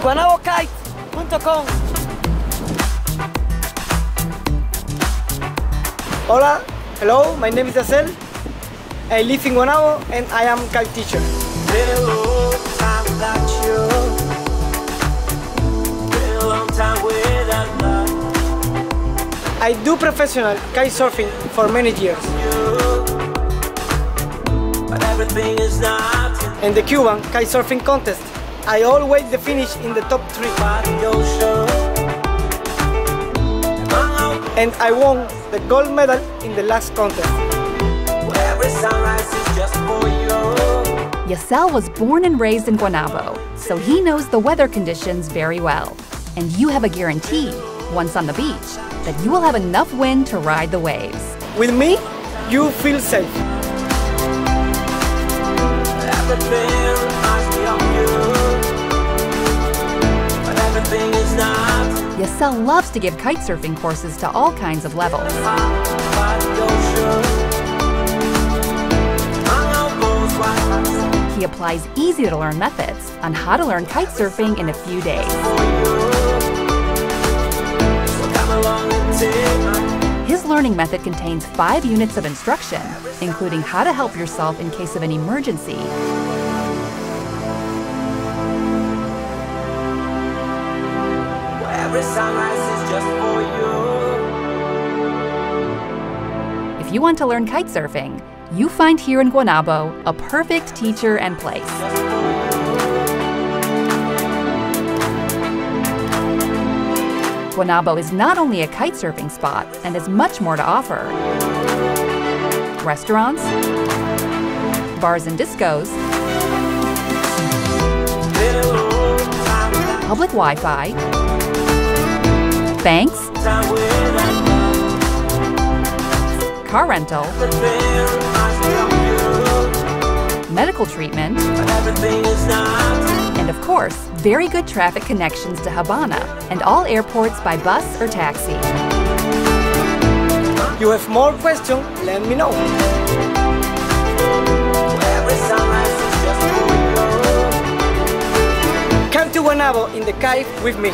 guanabokite.com. Hola, hello, my name is Acel. I live in Guanabo and I am kite teacher. Hello, time without you. Been a long time without love. I do professional kite surfing for many years. But everything is not. In the Cuban kite surfing contest, I always finish in the top 3. And I won the gold medal in the last contest. Every sunrise is just for you. Yasel was born and raised in Guanabo, so he knows the weather conditions very well. And you have a guarantee, once on the beach, that you will have enough wind to ride the waves. With me, you feel safe. Everything reminds me of you. But everything is not. Yasel loves to give kitesurfing courses to all kinds of levels. He applies easy-to-learn methods on how to learn kitesurfing in a few days. His learning method contains 5 units of instruction, including how to help yourself in case of an emergency, every sunrise is just for you. If you want to learn kitesurfing, you find here in Guanabo a perfect teacher and place. Guanabo is not only a kitesurfing spot and has much more to offer. Restaurants, bars and discos, public Wi-Fi, banks, car rental, medical treatment, and of course, very good traffic connections to Havana and all airports by bus or taxi. You have more questions? Let me know. Come to Guanabo in the kite with me.